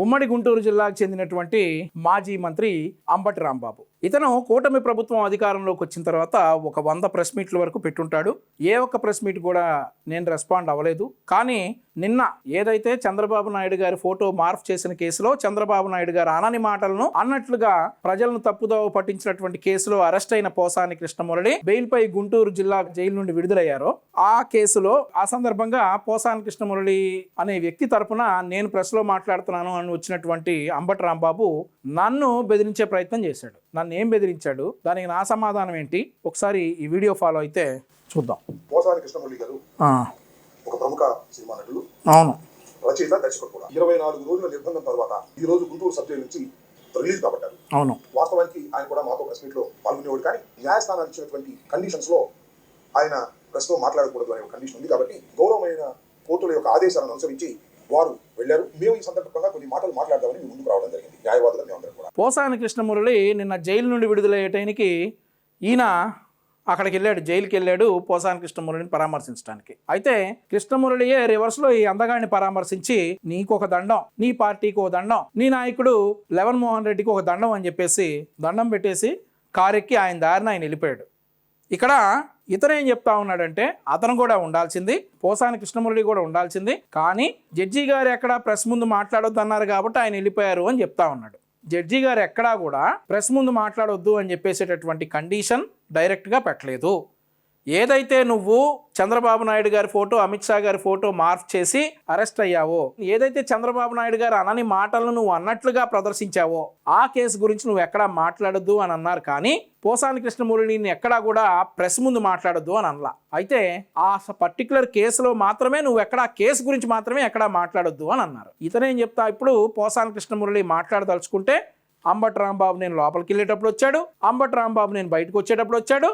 ఉమ్మడి గుంటూరు జిల్లాకు చెందినటువంటి మాజీ మంత్రి అంబటి రాంబాబు. ఇతను కూటమి ప్రభుత్వం అధికారంలోకి వచ్చిన తర్వాత ఒక 100 ప్రెస్ మీట్ల వరకు పెట్టుంటాడు. ఏ ఒక్క ప్రెస్ మీట్ కూడా నేను రెస్పాండ్ అవ్వలేదు. కానీ నిన్న ఏదైతే చంద్రబాబు నాయుడు గారి ఫోటో మార్ఫ్ చేసిన కేసులో చంద్రబాబు నాయుడు గారు అనని మాటలను అన్నట్లుగా ప్రజలను తప్పుదోవ పట్టించినటువంటి కేసులో అరెస్ట్ అయిన పోసాని కృష్ణమురళి బెయిల్ పై గుంటూరు జిల్లా జైలు నుండి విడుదలయ్యారో ఆ కేసులో ఆ సందర్భంగా పోసాని కృష్ణమురళి అనే వ్యక్తి తరపున నేను ప్రెస్ లో మాట్లాడుతున్నాను అని వచ్చినటువంటి అంబటి రాంబాబు నన్ను బెదిరించే ప్రయత్నం చేశాడు. నన్ను ఏం బెదిరించాడు, దానికి నా సమాధానం ఏంటి, ఒకసారి ఈ వీడియో ఫాలో అయితే చూద్దాం. పోసాని కృష్ణమురళి గారు ఒక ప్రముఖ సినిమా నటులు, అవును, రచయిత, దర్శకుడు కూడా. 24 రోజుల నిర్బంధం తర్వాత ఈ రోజు గుంటూరు సబ్ జైలు నుంచి రిలీజ్ కాబట్టారు. అవును, వాస్తవానికి ఆయన కూడా మాతో ప్రెస్ మీట్ లో పాల్గొనేవాడు. కానీ న్యాయస్థానాలు ఇచ్చినటువంటి కండిషన్స్ లో ఆయన ప్రెస్ లో మాట్లాడకూడదు అనే ఒక కండిషన్ ఉంది. కాబట్టి గౌరవమైన కోర్టుల యొక్క ఆదేశాలను అనుసరించి వారు వెళ్ళారు. మేము ఈ సందర్భంగా కొన్ని మాటలు మాట్లాడదామని ముందుకు రావడం జరిగింది. న్యాయవాదులు మేమందరం కూడా. పోసాని కృష్ణమురళి నిన్న జైలు నుండి విడుదలయ్యేటానికి ఈయన అక్కడికి వెళ్ళాడు, జైలుకి వెళ్ళాడు పోసాని కృష్ణమురళిని పరామర్శించడానికి. అయితే కృష్ణమురళియే రివర్స్ లో ఈ అందగాడిని పరామర్శించి నీకు ఒక దండం, నీ పార్టీకి ఒక దండం, నీ నాయకుడు లెవన్ మోహన్ రెడ్డికి ఒక దండం అని చెప్పేసి దండం పెట్టేసి కారెక్కి ఆయన దారిన ఆయన వెళ్ళిపోయాడు. ఇక్కడ ఇతను ఏం చెప్తా ఉన్నాడంటే అతను కూడా ఉండాల్సింది, పోసాని కృష్ణమురళి కూడా ఉండాల్సింది, కానీ జడ్జి గారు ఎక్కడా ప్రెస్ ముందు మాట్లాడొద్దు అన్నారు కాబట్టి ఆయన వెళ్ళిపోయారు అని చెప్తా ఉన్నాడు. జడ్జి గారు ఎక్కడా కూడా ప్రెస్ ముందు మాట్లాడొద్దు అని చెప్పేసేటటువంటి కండిషన్ డైరెక్ట్గా పెట్టలేదు. ఏదైతే నువ్వు చంద్రబాబు నాయుడు గారి ఫోటో, అమిత్ షా గారి ఫోటో మార్ఫ్ చేసి అరెస్ట్ అయ్యావో, ఏదైతే చంద్రబాబు నాయుడు గారు అనని మాటలను నువ్వు అన్నట్లుగా ప్రదర్శించావో ఆ కేసు గురించి నువ్వు ఎక్కడా మాట్లాడొద్దు అని అన్నారు. కానీ పోసాని కృష్ణమురళిని ఎక్కడా కూడా ప్రెస్ ముందు మాట్లాడొద్దు అని అనలా. అయితే ఆ పర్టికులర్ కేసులో మాత్రమే నువ్వు ఎక్కడా కేసు గురించి మాత్రమే ఎక్కడా మాట్లాడొద్దు అని అన్నారు. ఇతనేం చెప్తా, ఇప్పుడు పోసాని కృష్ణమురళి మాట్లాడదలుచుకుంటే అంబటి రాంబాబు నేను లోపలికి వెళ్ళేటప్పుడు వచ్చాడు, అంబటి రాంబాబు నేను బయటకు వచ్చేటప్పుడు వచ్చాడు,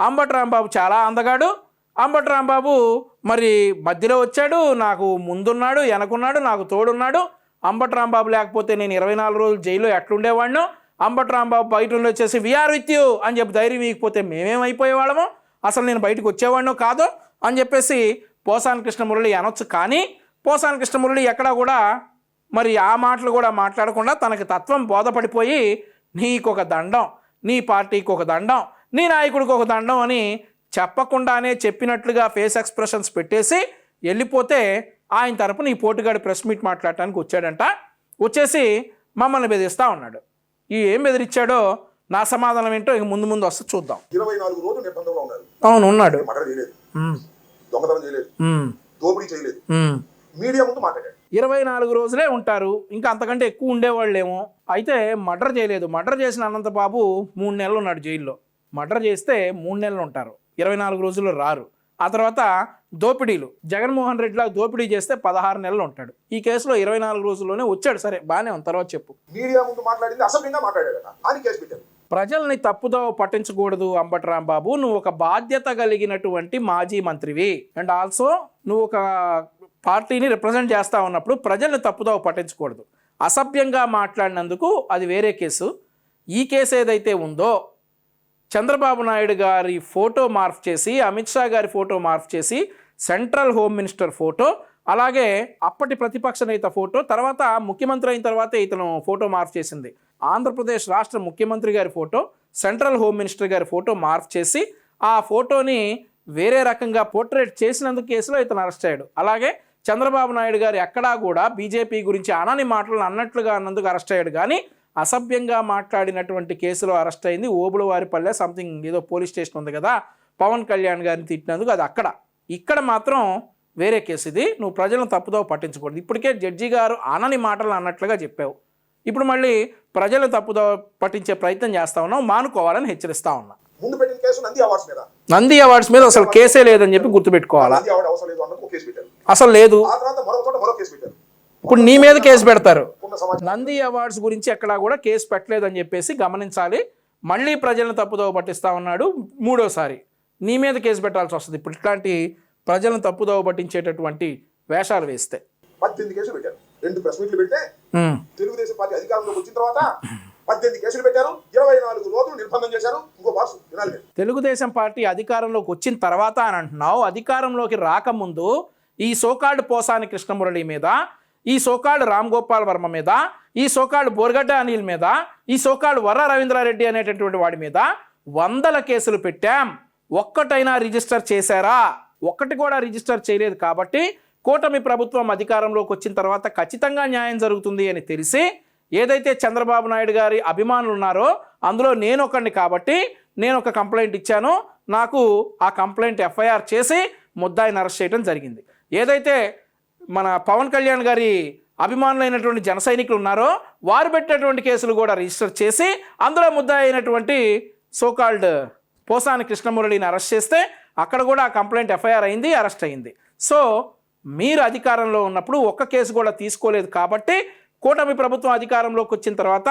అంబటి రాంబాబు చాలా అందగాడు, అంబటి రాంబాబు మరి మధ్యలో వచ్చాడు, నాకు ముందున్నాడు, వెనకున్నాడు, నాకు తోడున్నాడు, అంబటి రాంబాబు లేకపోతే నేను 24 రోజులు జైల్లో ఎట్లుండేవాడినో, అంబటి రాంబాబు బయట వచ్చేసి వీఆర్ విత్ యూ అని చెప్పి ధైర్యం ఇకపోతే మేమేమైపోయేవాళ్ళమో, అసలు నేను బయటకు వచ్చేవాడినో కాదో అని చెప్పేసి పోసాని కృష్ణమురళి అనొచ్చు. కానీ పోసాని కృష్ణమురళి ఎక్కడా కూడా మరి ఆ మాటలు కూడా మాట్లాడకుండా తనకి తత్వం బోధపడిపోయి నీకు ఒక దండం, నీ పార్టీకి ఒక దండం, నీ నాయకుడికి ఒక దండం అని చెప్పకుండానే చెప్పినట్లుగా ఫేస్ ఎక్స్ప్రెషన్స్ పెట్టేసి వెళ్ళిపోతే ఆయన తరపున ఈ పోటుగాడి ప్రెస్ మీట్ మాట్లాడటానికి వచ్చాడంట. వచ్చేసి మమ్మల్ని బెదిరిస్తూ ఉన్నాడు. ఈ ఏం బెదిరించాడో నా సమాధానం ఏంటో ఇక ముందు ముందు వస్తే చూద్దాం. 24 రోజులు నిర్బంధంలో ఉన్నారు. అవును, ఉన్నాడు. మర్డర్ చేయలేదు, దొంగతనం చేయలేదు, దోపిడీ చేయలేదు, మీడియా ముందు మాట్లాడాడు. 24 రోజులే ఉంటారు, ఇంకా అంతకంటే ఎక్కువ ఉండేవాళ్ళేమో. అయితే మర్డర్ చేయలేదు. మర్డర్ చేసిన అనంతబాబు 3 నెలలు ఉన్నాడు జైల్లో. మర్డర్ చేస్తే 3 నెలలు ఉంటారు, 24 రోజుల్లో రారు. ఆ తర్వాత దోపిడీలు, జగన్మోహన్ రెడ్డిలా దోపిడీ చేస్తే 16 నెలలు ఉంటాడు. ఈ కేసులో 24 రోజుల్లోనే వచ్చాడు. సరే, బాగానే ఉంది, తర్వాత చెప్పు. మీడియా ముందు మాట్లాడింది అసభ్యంగా మాట్లాడాడు అని కేసు పెట్టారు. ప్రజల్ని తప్పుదోవ పట్టించకూడదు అంబటి రాంబాబు, నువ్వు ఒక బాధ్యత కలిగినటువంటి మాజీ మంత్రివి, అండ్ ఆల్సో నువ్వు ఒక పార్టీని రిప్రజెంట్ చేస్తా ఉన్నప్పుడు ప్రజల్ని తప్పుదోవ పట్టించకూడదు. అసభ్యంగా మాట్లాడినందుకు అది వేరే కేసు. ఈ కేసు ఏదైతే ఉందో చంద్రబాబు నాయుడు గారి ఫోటో మార్ఫ్ చేసి, అమిత్ షా గారి ఫోటో మార్ఫ్ చేసి, సెంట్రల్ హోమ్ మినిస్టర్ ఫోటో, అలాగే అప్పటి ప్రతిపక్ష నేత ఫోటో, తర్వాత ముఖ్యమంత్రి అయిన తర్వాతే ఇతను ఫోటో మార్ఫ్ చేసింది ఆంధ్రప్రదేశ్ రాష్ట్ర ముఖ్యమంత్రి గారి ఫోటో, సెంట్రల్ హోమ్ మినిస్టర్ గారి ఫోటో మార్ఫ్ చేసి ఆ ఫోటోని వేరే రకంగా పోర్ట్రేట్ చేసినందుకు కేసులో ఇతను అరెస్ట్ అయ్యాడు. అలాగే చంద్రబాబు నాయుడు గారు ఎక్కడా కూడా బీజేపీ గురించి అనని మాటలు అన్నట్లుగా అన్నందుకు అరెస్ట్ అయ్యాడు. కానీ అసభ్యంగా మాట్లాడినటువంటి కేసులో అరెస్ట్ అయింది ఓబులవారిపల్లె సంథింగ్ ఏదో పోలీస్ స్టేషన్ ఉంది కదా, పవన్ కళ్యాణ్ గారిని తిట్టినందుకు అది అక్కడ. ఇక్కడ మాత్రం వేరే కేసు ఇది. నువ్వు ప్రజలను తప్పుదో పట్టించకూడదు. ఇప్పటికే జడ్జి గారు అనని మాటలు అన్నట్లుగా చెప్పావు, ఇప్పుడు మళ్ళీ ప్రజలు తప్పుదో పట్టించే ప్రయత్నం చేస్తా ఉన్నావు, మానుకోవాలని హెచ్చరిస్తా ఉన్నా. ముందు పెట్టిన కేసు నంది అవార్డ్స్ మీద అసలు కేసే లేదని చెప్పి గుర్తుపెట్టుకోవాలా. అసలు లేదు, ఇప్పుడు నీ మీద కేసు పెడతారు. నంది అవార్డ్స్ గురించి ఎక్కడా కూడా కేసు పెట్టలేదని చెప్పేసి గమనించాలి. మళ్ళీ ప్రజలను తప్పుదోవ పట్టిస్తా ఉన్నాడు. 3వసారి నీ మీద కేసు పెట్టాల్సి వస్తుంది ఇప్పుడు ఇట్లాంటి ప్రజలను తప్పుదోవ పట్టించేటటువంటి వేషాలు వేస్తే. 18 కేసులు పెట్టారు, 2 ప్రెస్ మీట్లు పెడితే తెలుగుదేశం పార్టీ అధికారంలోకి వచ్చిన తర్వాత 18 కేసులు పెట్టారు, 24 రోజులు నిర్బంధం చేశారు. ఇంకో బాసు వినాలి, తెలుగుదేశం పార్టీ అధికారంలోకి వచ్చిన తర్వాత అని అంటున్నావు. అధికారంలోకి రాకముందు ఈ సోకాల్డ్ పోసాని కృష్ణమురళి మీద ఈ సోకాళ్ళు రామ్ గోపాల్ వర్మ మీద, ఈ సోకాళ్ళు బోర్గడ్డ అనిల్ మీద, ఈ సోకాళ్ళు వర్ర రవీంద్రారెడ్డి అనేటటువంటి వాడి మీద 100 కేసులు పెట్టాం. ఒక్కటైనా రిజిస్టర్ చేశారా? ఒక్కటి కూడా రిజిస్టర్ చేయలేదు. కాబట్టి కూటమి ప్రభుత్వం అధికారంలోకి వచ్చిన తర్వాత ఖచ్చితంగా న్యాయం జరుగుతుంది అని తెలిసి ఏదైతే చంద్రబాబు నాయుడు గారి అభిమానులు ఉన్నారో అందులో నేను ఒకడిని కాబట్టి నేను ఒక కంప్లైంట్ ఇచ్చాను. నాకు ఆ కంప్లైంట్ ఎఫ్ఐఆర్ చేసి ముద్దాయిని అరెస్ట్ చేయడం జరిగింది. ఏదైతే మన పవన్ కళ్యాణ్ గారి అభిమానులైనటువంటి జన సైనికులు ఉన్నారో వారు పెట్టినటువంటి కేసులు కూడా రిజిస్టర్ చేసి అందులో ముద్దాయి అయినటువంటి సోకాల్డ్ పోసాని కృష్ణమురళిని అరెస్ట్ చేస్తే అక్కడ కూడా ఆ కంప్లైంట్ ఎఫ్ఐఆర్ అయింది, అరెస్ట్ అయింది. సో మీరు అధికారంలో ఉన్నప్పుడు ఒక్క కేసు కూడా తీసుకోలేదు. కాబట్టి కూటమి ప్రభుత్వం అధికారంలోకి వచ్చిన తర్వాత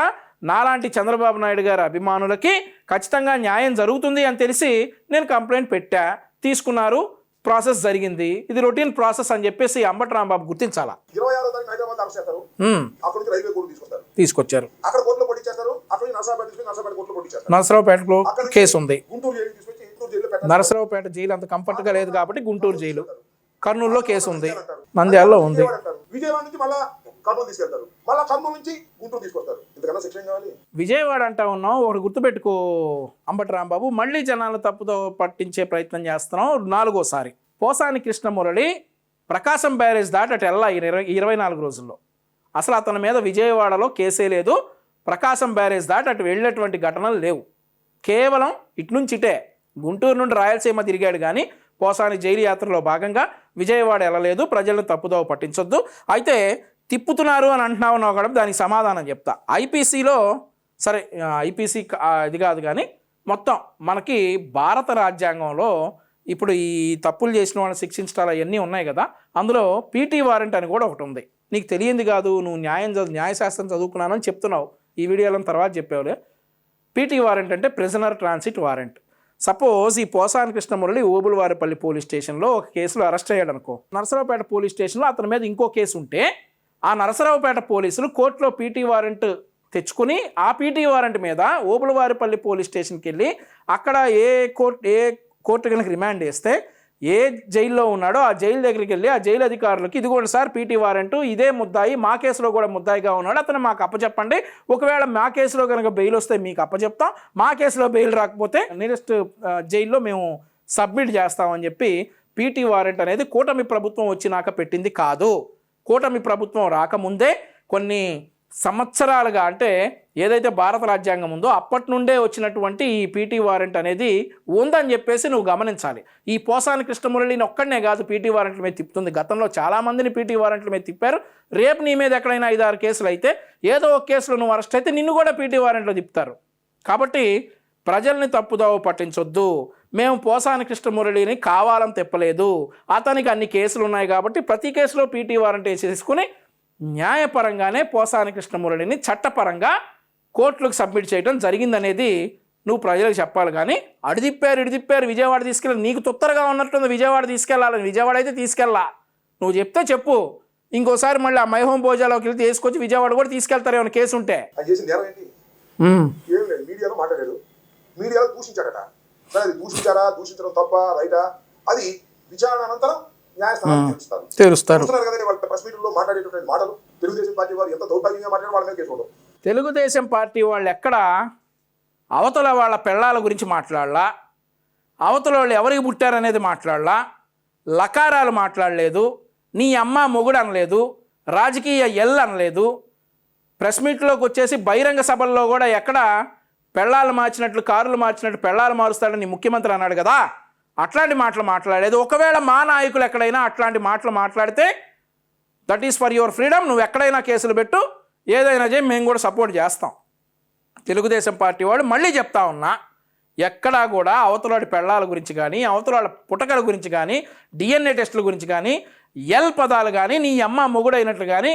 నాలాంటి చంద్రబాబు నాయుడు గారి అభిమానులకి ఖచ్చితంగా న్యాయం జరుగుతుంది అని తెలిసి నేను కంప్లైంట్ పెట్టా, తీసుకున్నారు, ప్రాసెస్ జరిగింది. ఇది రొటీన్ ప్రాసెస్ అని చెప్పేసి అంబటి రాంబాబు గుర్తించాలా. 26వ తారీఖు హైదరాబాద్ అరెస్ట్ చేస్తారు, అక్కడ నుంచి రైల్వే కోర్టు తీసుకొచ్చారు, అక్కడ కోర్టులో కొట్టించేస్తారు, అక్కడ నుంచి నరసరావుపేట తీసుకుని నరసరావుపేట కోర్టులో కొట్టించేస్తారు. నరసరావుపేటలో కేసు ఉంది, గుంటూరు జైలు తీసుకొచ్చి గుంటూరు జైల్లో పెట్టారు. నరసరావుపేట జైలు అంత కంఫర్ట్గా లేదు కాబట్టి గుంటూరు జైలు, కర్నూలులో కేసు ఉంది, నంద్యాలలో ఉంది, విజయవాడ నుంచి మళ్ళా కర్నూలు తీసుకెళ్తారు, మళ్ళా కర్నూలు నుంచి గుంటూరు తీసుకొస్తారు. ఇంతకన్నా శిక్ష ఏం కావాలి? విజయవాడ అంటా ఉన్నాం. ఒకటి గుర్తుపెట్టుకో అంబటి రాంబాబు, మళ్ళీ జనాలు తప్పుతో పట్టించే ప్రయత్నం చేస్తున్నాం 4వసారి. పోసాని కృష్ణమురళి ప్రకాశం బ్యారేజ్ దాటి అటు వెళ్ళా 24 రోజుల్లో. అసలు అతని మీద విజయవాడలో కేసే లేదు, ప్రకాశం బ్యారేజ్ దాటి అటు వెళ్ళేటువంటి ఘటనలు లేవు. కేవలం ఇటు నుంచి ఇటే గుంటూరు నుండి రాయలసీమ తిరిగాడు కానీ పోసాని జైలు యాత్రలో భాగంగా విజయవాడ వెళ్ళలేదు. ప్రజలను తప్పుదోవ పట్టించొద్దు. అయితే తిప్పుతున్నారు అని అంటున్నావు కూడా దానికి సమాధానం చెప్తా. ఐపీసీలో సరే, ఐపీసీ ఇది కాదు కానీ మొత్తం మనకి భారత రాజ్యాంగంలో ఇప్పుడు ఈ తప్పులు చేసిన వాళ్ళని శిక్షించడాలు అవన్నీ ఉన్నాయి కదా, అందులో పీటీ వారెంట్ అని కూడా ఒకటి ఉంది. నీకు తెలియంది కాదు, నువ్వు న్యాయశాస్త్రం చదువుకున్నానని చెప్తున్నావు, ఈ వీడియోలో తర్వాత చెప్పావులే. పీటీ వారెంట్ అంటే ప్రిజనర్ ట్రాన్సిట్ వారెంట్. సపోజ్ ఈ పోసాని కృష్ణమురళి ఓబులవారిపల్లి పోలీస్ స్టేషన్లో ఒక కేసులో అరెస్ట్ అయ్యాడు అనుకో, నరసరావుపేట పోలీస్ స్టేషన్లో అతని మీద ఇంకో కేసు ఉంటే ఆ నరసరావుపేట పోలీసులు కోర్టులో పీటీ వారెంట్ తెచ్చుకుని ఆ పీటీ వారెంట్ మీద ఓబులవారిపల్లి పోలీస్ స్టేషన్కి వెళ్ళి అక్కడ ఏ కోర్టు కనుక రిమాండ్ చేస్తే ఏ జైల్లో ఉన్నాడో ఆ జైలు దగ్గరికి వెళ్ళి ఆ జైలు అధికారులకి ఇదిగోండి సార్ పీటీ వారెంట్, ఇదే ముద్దాయి, మా కేసులో కూడా ముద్దాయిగా ఉన్నాడు, అతను మాకు అప్పచెప్పండి, ఒకవేళ మా కేసులో కనుక బెయిల్ వస్తే మీకు అప్పచెప్తాం, మా కేసులో బెయిల్ రాకపోతే నియరెస్ట్ జైల్లో మేము సబ్మిట్ చేస్తామని చెప్పి పీటీ వారెంట్ అనేది కూటమి ప్రభుత్వం వచ్చినాక పెట్టింది కాదు. కూటమి ప్రభుత్వం రాకముందే కొన్ని సంవత్సరాలుగా, అంటే ఏదైతే భారత రాజ్యాంగం ఉందో అప్పటి నుండే వచ్చినటువంటి ఈ పీటీ వారెంట్ అనేది ఉందని చెప్పేసి నువ్వు గమనించాలి. ఈ పోసాని కృష్ణమురళిని ఒక్కడనే కాదు పీటీ వారెంట్ల మీద తిప్పుతుంది, గతంలో చాలామందిని పీటీ వారెంట్ల మీద తిప్పారు. రేపు నీ మీద ఎక్కడైనా 5-6 కేసులు అయితే ఏదో ఒక కేసులో నువ్వు అరెస్ట్ అయితే నిన్ను కూడా పీటీ వారెంట్లో తిప్పుతారు. కాబట్టి ప్రజల్ని తప్పుదోవ పట్టించొద్దు. మేము పోసాని కృష్ణమురళిని కావాలని తిప్పలేదు, అతనికి అన్ని కేసులు ఉన్నాయి కాబట్టి ప్రతి కేసులో పీటీ వారెంట్ వేసేసుకుని న్యాయపరంగానే పోసాని కృష్ణమురళిని చట్టపరంగా కోర్టులకు సబ్మిట్ చేయడం జరిగిందనేది నువ్వు ప్రజలకు చెప్పాలి. కానీ ఇడిదిప్పారు విజయవాడ తీసుకెళ్ళి, నీకు తొత్తరగా ఉన్నట్టుంది విజయవాడ తీసుకెళ్ళాలని. విజయవాడ అయితే తీసుకెళ్ళా, నువ్వు చెప్తే చెప్పు, ఇంకోసారి మళ్ళీ ఆ మైహోం భోజాలోకి వెళ్తే తీసుకొచ్చి విజయవాడ కూడా తీసుకెళ్తారు ఏమైనా కేసు ఉంటే. మీడియాలో మాట్లాడాడు, మీడియాలో దూషించాడట. అది దూషించడం తప్ప రైటా, అది విచారణ అనంతరం న్యాయస్థానాలు తెలుస్తారు కదా. వాళ్ళ ప్రెస్ మీట్లో మాట్లాడేటువంటి మాటలు తెలుగుదేశం పార్టీ వారు ఎంత దౌర్భాగ్యంగా మాట్లాడారు, వాళ్ళ మీద కేసు ఉండవు. తెలుగుదేశం పార్టీ వాళ్ళు ఎక్కడ అవతల వాళ్ళ పెళ్ళాల గురించి మాట్లాడలా, అవతల వాళ్ళు ఎవరికి పుట్టారనేది మాట్లాడలా, లకారాలు మాట్లాడలేదు, నీ అమ్మ మొగుడు అనలేదు, రాజకీయ ఎల్ అనలేదు. ప్రెస్ మీట్లోకి వచ్చేసి బహిరంగ సభల్లో కూడా ఎక్కడ పెళ్ళాలు మార్చినట్లు కారులు మార్చినట్టు పెళ్ళాలు మారుస్తాడని ముఖ్యమంత్రి అన్నాడు కదా, అట్లాంటి మాటలు మాట్లాడలేదు. ఒకవేళ మా నాయకులు ఎక్కడైనా అట్లాంటి మాటలు మాట్లాడితే that is for your freedom, నువ్వు ఎక్కడైనా కేసులు పెట్టు, ఏదైనా చేయి, మేము కూడా సపోర్ట్ చేస్తాం. తెలుగుదేశం పార్టీ వాడు మళ్ళీ చెప్తా ఉన్నా, ఎక్కడా కూడా అవతలాడి పెళ్ళాల గురించి కానీ అవతలాడి పుటకల గురించి కానీ డిఎన్ఏ టెస్టుల గురించి కానీ ఎల్ పదాలు కానీ నీ అమ్మ మొగుడైనట్లు కానీ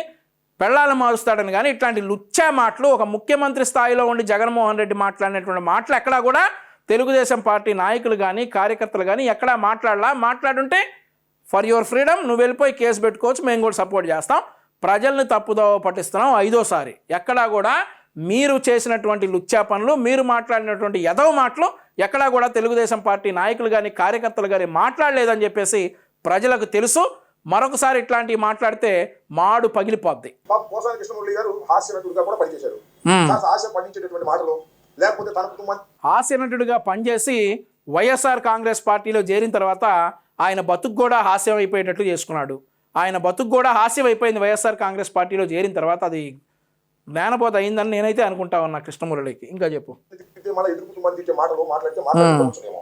పెళ్ళాలు మారుస్తాడని కానీ ఇట్లాంటి లుచ్చా మాటలు ఒక ముఖ్యమంత్రి స్థాయిలో ఉండి జగన్మోహన్ రెడ్డి మాట్లాడినటువంటి మాటలు ఎక్కడా కూడా తెలుగుదేశం పార్టీ నాయకులు కానీ కార్యకర్తలు కానీ ఎక్కడా మాట్లాడుంటే ఫర్ యువర్ ఫ్రీడమ్, నువ్వు వెళ్ళిపోయి కేసు పెట్టుకోవచ్చు, మేము కూడా సపోర్ట్ చేస్తాం. ప్రజల్ని తప్పుదోవ పట్టిస్తున్నాం 5వసారి. ఎక్కడా కూడా మీరు చేసినటువంటి లుచ్చా పనులు, మీరు మాట్లాడినటువంటి ఎదవ మాటలు ఎక్కడా కూడా తెలుగుదేశం పార్టీ నాయకులు కానీ కార్యకర్తలు కానీ మాట్లాడలేదని చెప్పేసి ప్రజలకు తెలుసు. మరొకసారి ఇట్లాంటివి మాట్లాడితే మాడు పగిలిపోద్ది. పాప పోసాని కృష్ణమురళి గారు హాస్య నటుడిగా కూడా పనిచేశారు. కాస్త హాస్యం పండించేటటువంటి మాటలు, లేకపోతే తన కుటుంబాన్ని హాస్య నటుడిగా పనిచేసి వైఎస్ఆర్ కాంగ్రెస్ పార్టీలో చేరిన తర్వాత ఆయన బతుకు కూడా హాస్యం అయిపోయేటట్లు చేసుకున్నాడు. ఆయన బతుకు కూడా హాస్యం అయిపోయింది వైఎస్ఆర్ కాంగ్రెస్ పార్టీలో చేరిన తర్వాత. అది జ్ఞానబోధ అయిందని నేనైతే అనుకుంటా ఉన్నా కృష్ణమురళికి. ఇంకా చెప్పు. మళ్ళీ ఎదురు కుటుంబానికి ఇచ్చే మాటలు మాట్లాడుకోవచ్చునేమో.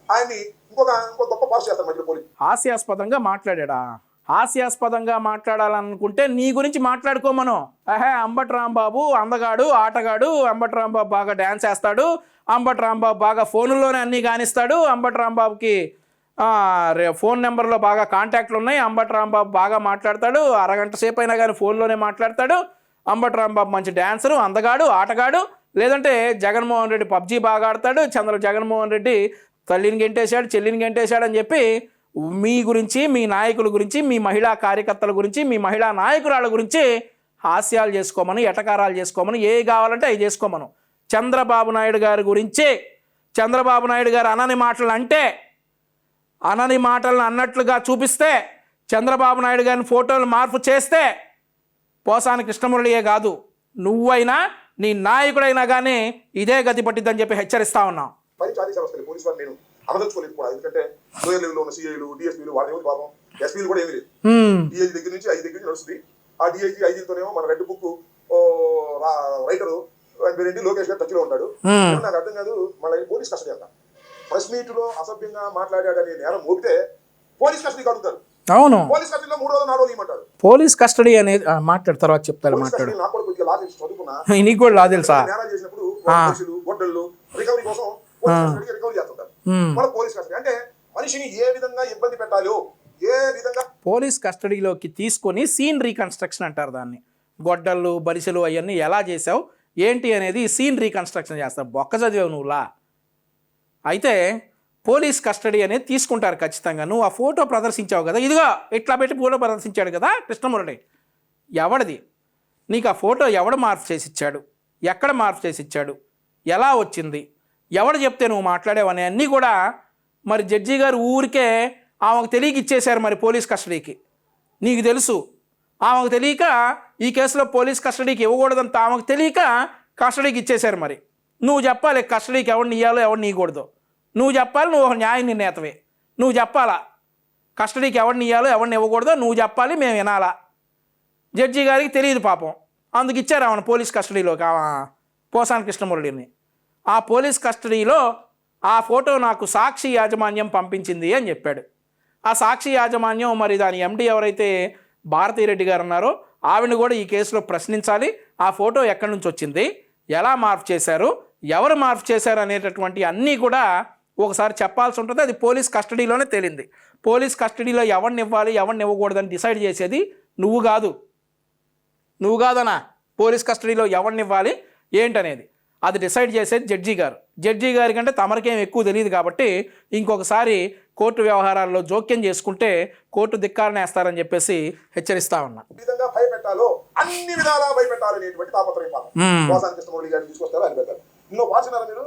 ఆయన్ని ఇంకో గొప్ప పాస్ చేస్తారు మధ్యలో పోలీసు. హాస్యాస్పదంగా మాట్లాడా? హాస్యాస్పదంగా మాట్లాడాలనుకుంటే నీ గురించి మాట్లాడుకోమను. అంబటి రాంబాబు అందగాడు, ఆటగాడు, అంబటి రాంబాబు బాగా డ్యాన్స్ వేస్తాడు, అంబటి రాంబాబు బాగా ఫోన్లోనే అన్నీ కానిస్తాడు, అంబటి రాంబాబుకి ఫోన్ నెంబర్లో బాగా కాంటాక్ట్లు ఉన్నాయి, అంబటి రాంబాబు బాగా మాట్లాడతాడు, అరగంట సేపు అయినా కానీ ఫోన్లోనే మాట్లాడతాడు, అంబటి రాంబాబు మంచి డ్యాన్సరు, అందగాడు, ఆటగాడు, లేదంటే జగన్మోహన్ రెడ్డి పబ్జీ బాగా ఆడతాడు, జగన్మోహన్ రెడ్డి తల్లిని గెంటేశాడు, చెల్లిని గెంటేశాడు అని చెప్పి మీ గురించి, మీ నాయకుల గురించి, మీ మహిళా కార్యకర్తల గురించి, మీ మహిళా నాయకురాళ్ళ గురించి హాస్యాలు చేసుకోమని, ఎటకారాలు చేసుకోమని, ఏ కావాలంటే అవి చేసుకోమను. చంద్రబాబు నాయుడు గారి గురించి, చంద్రబాబు నాయుడు గారు అనని మాటలు అంటే, అనని మాటలను అన్నట్లుగా చూపిస్తే, చంద్రబాబు నాయుడు గారిని ఫోటోలు మార్పు చేస్తే పోసాని కృష్ణమురళియే కాదు, నువ్వైనా నీ నాయకుడైనా కానీ ఇదే గతి పట్టిద్దని చెప్పి హెచ్చరిస్తా ఉన్నాం. పోలీసు వారు నేను అనదలుచుకోలేదు కూడా, ఎందుకంటే లోయర్ లెవెల్లో ఉన్న సిఐలు, డిఎస్పీలు, వాళ్ళ ఎవరు పాపం, ఎస్పీలు కూడా ఏమీ లేదు. డిఐజీ దగ్గర నుంచి 5 దగ్గర నుంచి నడుస్తుంది. ఆ డిఐజీ 5తోనేమో మన red book writer Reddy Lokesh గారు టచ్లో ఉంటాడు. నాకు అర్థం కాదు, మళ్ళీ పోలీస్ కస్టడీ అంట. ప్రెస్ మీట్ లో అసభ్యంగా మాట్లాడాడని నేరం మోపితే పోలీస్ కస్టడీకి అడుగుతారు. అవును, పోలీస్ కస్టడీలో 3 రోజులు 4 రోజులు ఇవ్వమంటారు. పోలీస్ కస్టడీ అనేది మాట్లాడు, తర్వాత చెప్తారు. మాట్లాడు. నాకు కూడా కొద్దిగా లా తెలిసి చదువుకున్నా, నీకు కూడా లా తెలుసా? నేరాలు చేసినప్పుడు గొడ్డళ్ళు రికవరీ కోసం రికవరీ చేస్తుంటారు. మన పోలీస్ కస్టడీ అంటే మనిషిని ఏ విధంగా ఇబ్బంది పెట్టాలో, ఏ విధంగా పోలీస్ కస్టడీలోకి తీసుకొని సీన్ రీకన్స్ట్రక్షన్ అంటారు దాన్ని. గొడ్డళ్ళు, బరిసెలు అవన్నీ ఎలా చేసావు ఏంటి అనేది సీన్ రీకన్స్ట్రక్షన్ చేస్తారు. బొక్క చదివావు నువ్వులా. అయితే పోలీస్ కస్టడీ అనేది తీసుకుంటారు ఖచ్చితంగా. నువ్వు ఆ ఫోటో ప్రదర్శించావు కదా, ఇదిగో ఇట్లా పెట్టి ఫోటో ప్రదర్శించాడు కదా కృష్ణమురళి, ఎవడిది? నీకు ఆ ఫోటో ఎవడు మార్పు చేసి ఇచ్చాడు, ఎక్కడ మార్పు చేసి ఇచ్చాడు, ఎలా వచ్చింది, ఎవడు చెప్తే నువ్వు మాట్లాడేవని అన్నీ కూడా మరి జడ్జి గారు ఊరికే ఆమెకు తెలియక ఇచ్చేశారు మరి పోలీస్ కస్టడీకి. నీకు తెలుసు ఆమెకు తెలియక ఈ కేసులో పోలీస్ కస్టడీకి ఇవ్వకూడదంత ఆమెకు తెలియక కస్టడీకి ఇచ్చేశారు. మరి నువ్వు చెప్పాలి కస్టడీకి ఎవరిని ఇవ్వాలో ఎవరిని ఇవ్వకూడదు. నువ్వు చెప్పాలి, నువ్వు ఒక న్యాయ నిర్ణేతవే. నువ్వు చెప్పాలా కస్టడీకి ఎవరిని ఇవ్వాలో ఎవరిని ఇవ్వకూడదో నువ్వు చెప్పాలి, మేము వినాలా. జడ్జి గారికి తెలియదు పాపం, అందుకు ఇచ్చారు ఆమెను పోలీస్ కస్టడీలోకి పోసాని కృష్ణమురళిని. ఆ పోలీస్ కస్టడీలో ఆ ఫోటో నాకు సాక్షి యాజమాన్యం పంపించింది అని చెప్పాడు. ఆ సాక్షి యాజమాన్యం మరి దాని ఎండి ఎవరైతే భారతీరెడ్డి గారు ఉన్నారో ఆవిడని కూడా ఈ కేసులో ప్రశ్నించాలి. ఆ ఫోటో ఎక్కడి నుంచి వచ్చింది, ఎలా మార్పు చేశారు, ఎవరు మార్పు చేశారు అనేటటువంటి అన్నీ కూడా ఒకసారి చెప్పాల్సి ఉంటుంది. అది పోలీస్ కస్టడీలోనే తేలింది. పోలీస్ కస్టడీలో ఎవరిని ఇవ్వాలి ఎవరిని ఇవ్వకూడదని డిసైడ్ చేసేది నువ్వు కాదనా. పోలీస్ కస్టడీలో ఎవరిని ఇవ్వాలి ఏంటనేది అది డిసైడ్ చేసేది జడ్జి గారు. జడ్జి గారి కంటే తమరికేం ఎక్కువ తెలియదు కాబట్టి ఇంకొకసారి కోర్టు వ్యవహారాల్లో జోక్యం చేసుకుంటే కోర్టు ధిక్కారణ వేస్తారని చెప్పేసి హెచ్చరిస్తా ఉన్నా. విధంగా భయపెట్టాలో అన్ని విధాలా భయపెట్టాలనేటువంటి తాపత్రయం పోసాని కృష్ణమురళి గారిని తీసుకొస్తారు. ఆయన పెడతారు. నిన్న వాచినారా మీరు?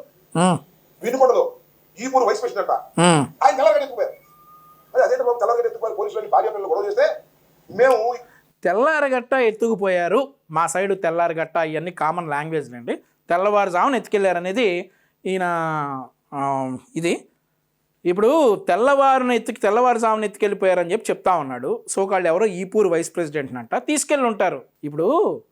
వినుకొండలో ఈపూరు వైస్ ప్రెసిడెంట్ ఆయన తెల్లగడ్డ ఎత్తుకుపోయారు. మరి అదే బాబు తెల్లగడ్డ ఎత్తుకుపోయారు, పోలీసులు భార్య పిల్లలు గొడవ చేస్తే మేము తెల్లారగట్ట ఎత్తుకుపోయారు, మా సైడు తెల్లారగట్ట ఇవన్నీ కామన్ లాంగ్వేజ్ అండి. తెల్లవారుజామున ఎత్తుకెళ్ళారు అనేది ఈయన ఇది. ఇప్పుడు తెల్లవారుజామున ఎత్తుకెళ్ళిపోయారని చెప్పి చెప్తా ఉన్నాడు. సోకాళ్ళు ఎవరో ఈపూరు వైస్ ప్రెసిడెంట్ అంట తీసుకెళ్ళి ఉంటారు. ఇప్పుడు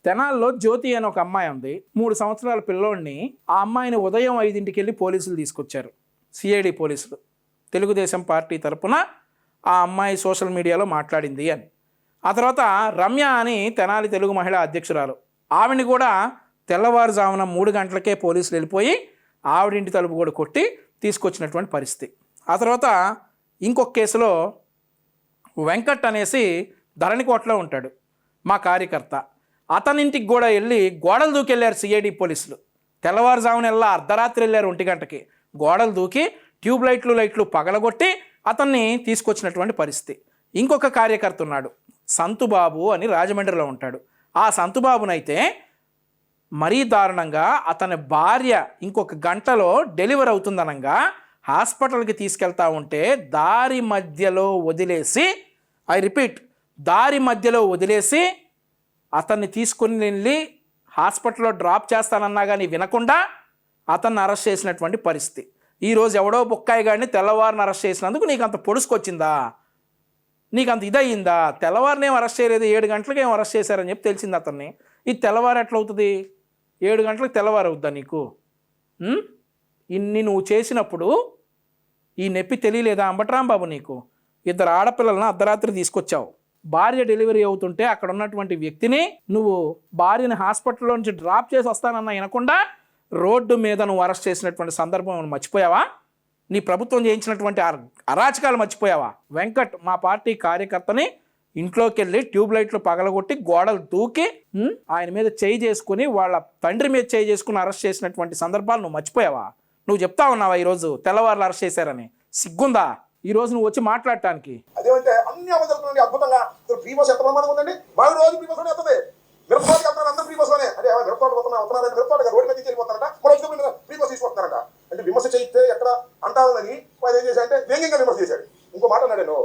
తెనాల్లో జ్యోతి అని ఒక అమ్మాయి ఉంది, 3 సంవత్సరాల పిల్లోడిని. ఆ అమ్మాయిని ఉదయం 5ంటికి వెళ్ళి పోలీసులు తీసుకొచ్చారు, సిఐడి పోలీసులు. తెలుగుదేశం పార్టీ తరపున ఆ అమ్మాయి సోషల్ మీడియాలో మాట్లాడింది అని. ఆ తర్వాత రమ్య అని తెనాలి తెలుగు మహిళా అధ్యక్షురాలు, ఆవిడని కూడా తెల్లవారుజామున 3 గంటలకే పోలీసులు వెళ్ళిపోయి ఆవిడింటి తలుపు కూడా కొట్టి తీసుకొచ్చినటువంటి పరిస్థితి. ఆ తర్వాత ఇంకొక కేసులో వెంకట్ అనేసి ధరణికోటలో ఉంటాడు మా కార్యకర్త, అతనింటికి కూడా వెళ్ళి గోడలు దూకి వెళ్ళారు సిఐడి పోలీసులు. తెల్లవారుజామున వెళ్ళా అర్ధరాత్రి వెళ్ళారు 1 గంటకి, గోడలు దూకి ట్యూబ్ లైట్లు పగలగొట్టి అతన్ని తీసుకొచ్చినటువంటి పరిస్థితి. ఇంకొక కార్యకర్త ఉన్నాడు సంతుబాబు అని రాజమండ్రిలో ఉంటాడు. ఆ సంతుబాబునైతే మరీ దారుణంగా అతని భార్య ఇంకొక గంటలో డెలివరీ అవుతుందనంగా హాస్పిటల్కి తీసుకెళ్తా ఉంటే దారి మధ్యలో వదిలేసి ఐ రిపీట్, దారి మధ్యలో వదిలేసి అతన్ని తీసుకుని వెళ్ళి హాస్పిటల్లో డ్రాప్ చేస్తానన్నా కానీ వినకుండా అతన్ని అరెస్ట్ చేసినటువంటి పరిస్థితి. ఈరోజు ఎవడో బుక్కాయి గాడిని తెల్లవారిని అరెస్ట్ చేసినందుకు నీకు అంత పొడుచుకొచ్చిందా? నీకు అంత ఇదయ్యిందా? తెల్లవారినేం అరెస్ట్ చేయలేదు, 7 గంటలకు ఏం అరెస్ట్ చేశారని చెప్పి తెలిసింది అతన్ని. ఇది తెల్లవారు ఎట్లవుతుంది? 7 గంటలకు తెల్లవారు అవుద్దా నీకు? ఇన్ని నువ్వు చేసినప్పుడు ఈ నొప్పి తెలియలేదా అంబట్రాంబాబు నీకు? 2 ఆడపిల్లలను అర్ధరాత్రి తీసుకొచ్చావు. భార్య డెలివరీ అవుతుంటే అక్కడ ఉన్నటువంటి వ్యక్తిని నువ్వు భార్యని హాస్పిటల్లో నుంచి డ్రాప్ చేసి వస్తానన్నా వినకుండా రోడ్డు మీద నువ్వు అరెస్ట్ చేసినటువంటి సందర్భం నువ్వు మర్చిపోయావా? నీ ప్రభుత్వం చేయించినటువంటి అరాచకాలు మర్చిపోయావా? వెంకట్ మా పార్టీ కార్యకర్తని ఇంట్లోకి వెళ్ళి ట్యూబ్ లైట్లు పగలగొట్టి గోడలు దూకి ఆయన మీద చేయి చేసుకుని వాళ్ళ తండ్రి మీద చేయి చేసుకుని అరెస్ట్ చేసినటువంటి సందర్భాలు నువ్వు మర్చిపోయావా? నువ్వు చెప్తా ఉన్నావా ఈరోజు తెల్లవారులు అరెస్ట్ చేశారని? సిగ్గుందా ఈరోజు నువ్వు వచ్చి మాట్లాడటానికి? అదేమంటే అన్ని అమలు అద్భుతంగా ఫ్రీ బస్ ఎంత ప్రమాణం ఉందండి. బాగా రోజు ఫ్రీ బస్ వస్తుంది. మిరపతోటకి వెళ్తున్నారు, అందరూ ఫ్రీ బస్ లోనే. అంటే మిరపతోట వస్తున్నారంటే మిరపతోట రోడ్డు మీద తీసుకెళ్ళిపోతారంట, మరో ఫ్రీ బస్ తీసుకొస్తున్నారంట. అంటే విమర్శ చేయితే ఎక్కడ అంటారని ఆయన ఏం చేశాడంటే వ్యంగ్యంగా విమర్శ చేశాడు. ఇంకో మాట అన్నాడు,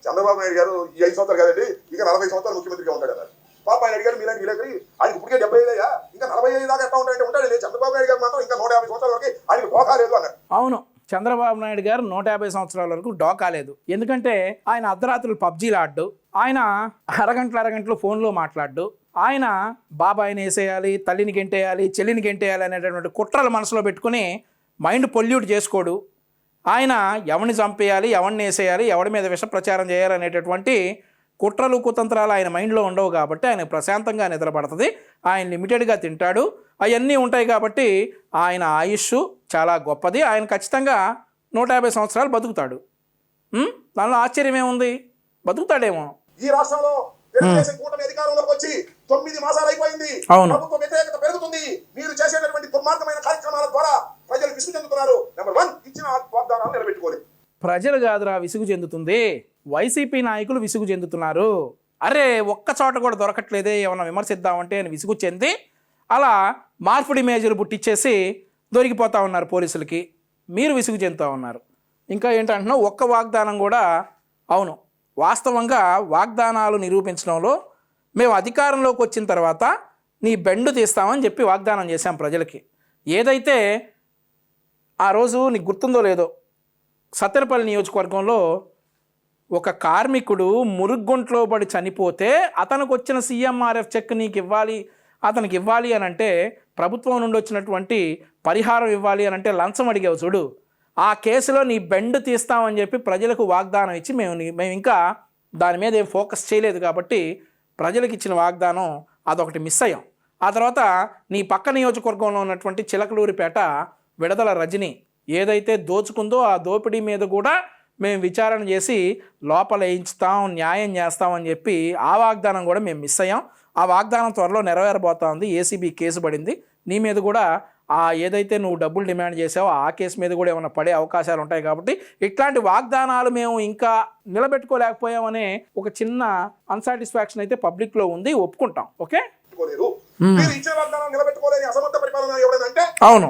చంద్రబాబు నాయుడు గారు ఈ 5 సంవత్సరాలు కాదండి, ఇక 40 సంవత్సరాలు ముఖ్యమంత్రిగా ఉంటాడు అన్నారు. పాప ఆయన అడిగారు, మీలాంటి విలేకరి ఆయన ఇప్పటికే 75 ఇంకా 45 దాకా ఎట్లా ఉంటాయంటే ఉంటాడు. చంద్రబాబు నాయుడు గారు మాత్రం ఇంకా 150 సంవత్సరాల వరకు ఆయనకు డోకా లేదు అన్నారు. అవును, చంద్రబాబు నాయుడు గారు 150 సంవత్సరాల వరకు డోకా లేదు. ఎందుకంటే ఆయన అర్ధరాత్రులు పబ్జీలు ఆడ్డు, ఆయన అరగంటలు ఫోన్లో మాట్లాడ్డు, ఆయన బాబాయిని వేసేయాలి, తల్లిని గెంటేయాలి, చెల్లిని గెంటేయాలి అనేటటువంటి కుట్రలు మనసులో పెట్టుకుని మైండ్ పొల్యూట్ చేసుకోడు. ఆయన ఎవరిని చంపేయాలి, ఎవరిని వేసేయాలి, ఎవరి మీద విష ప్రచారం చేయాలి అనేటటువంటి కుట్రలు కుతంత్రాలు ఆయన మైండ్లో ఉండవు కాబట్టి ఆయన ప్రశాంతంగా నిద్రపడుతుంది. ఆయన లిమిటెడ్గా తింటాడు, అవన్నీ ఉంటాయి కాబట్టి ఆయన ఆయుష్ చాలా గొప్పది. ఆయన ఖచ్చితంగా 150 సంవత్సరాలు బతుకుతాడు. దానిలో ఆశ్చర్యం ఏముంది? బతుకుతాడేమో. ఈ రాష్ట్రంలో తెలుగుదేశం కూటమి అధికారంలోకి వచ్చి 9 మాసాలు అయిపోయింది. ప్రభుత్వ వ్యతిరేకత పెరుగుతుంది. మీరు చేసేటటువంటి దుర్మార్గమైన కార్యక్రమాల ద్వారా ప్రజలు విసుగు చెందుతున్నారు. నెంబర్ 1, ఇచ్చిన వాగ్దానాలు నిలబెట్టుకోలేదు. ప్రజలు కాదురా విసుగు చెందుతుంది, వైసీపీ నాయకులు విసుగు చెందుతున్నారు. అరే ఒక్క చోట కూడా దొరకట్లేదే, ఏమన్నా విమర్శిద్దామంటే అని విసుగు చెంది అలా మార్పుడి మేజర్ పుట్టించేసి దొరికిపోతూ ఉన్నారు పోలీసులకి. మీరు విసుగు చెందుతూ ఉన్నారు. ఇంకా ఏంటంటున్నావు, ఒక్క వాగ్దానం కూడా. అవును, వాస్తవంగా వాగ్దానాలు నిరూపించడంలో మేము అధికారంలోకి వచ్చిన తర్వాత నీ బెండు తీస్తామని చెప్పి వాగ్దానం చేశాం ప్రజలకి. ఏదైతే ఆ రోజు నీకు గుర్తుందో లేదో, సత్తెనపల్లి నియోజకవర్గంలో ఒక కార్మికుడు మురుగుంట్లో పడి చనిపోతే అతనికి వచ్చిన సీఎంఆర్ఎఫ్ చెక్ నీకు ఇవ్వాలి, అతనికి ఇవ్వాలి అని అంటే, ప్రభుత్వం నుండి వచ్చినటువంటి పరిహారం ఇవ్వాలి అని అంటే లంచం అడిగావు చూడు, ఆ కేసులో నీ బెండు తీస్తామని చెప్పి ప్రజలకు వాగ్దానం ఇచ్చి మేము ఇంకా దాని మీద ఏం ఫోకస్ చేయలేదు కాబట్టి ప్రజలకు ఇచ్చిన వాగ్దానం అదొకటి మిస్ అయ్యాం. ఆ తర్వాత నీ పక్క నియోజకవర్గంలో ఉన్నటువంటి చిలకలూరిపేట విడదల రజని ఏదైతే దోచుకుందో ఆ దోపిడీ మీద కూడా మేము విచారణ చేసి లోపల వేయించుతాం, న్యాయం చేస్తామని చెప్పి ఆ వాగ్దానం కూడా మేము మిస్ అయ్యాం. ఆ వాగ్దానం త్వరలో నెరవేరబోతా ఉంది. ఏసీబీ కేసు పడింది నీ మీద కూడా. ఆ ఏదైతే నువ్వు డబ్బులు డిమాండ్ చేసావో ఆ కేసు మీద కూడా ఏమైనా పడే అవకాశాలు ఉంటాయి కాబట్టి ఇట్లాంటి వాగ్దానాలు మేము ఇంకా నిలబెట్టుకోలేకపోయామనే ఒక చిన్న అన్సాటిస్ఫాక్షన్ అయితే పబ్లిక్లో ఉంది, ఒప్పుకుంటాం. ఓకే, మీరు ఇచ్చే వాగ్దానం నిలబెట్టుకోలేని అసమర్థ పరిపాలన ఎవరైనా అవును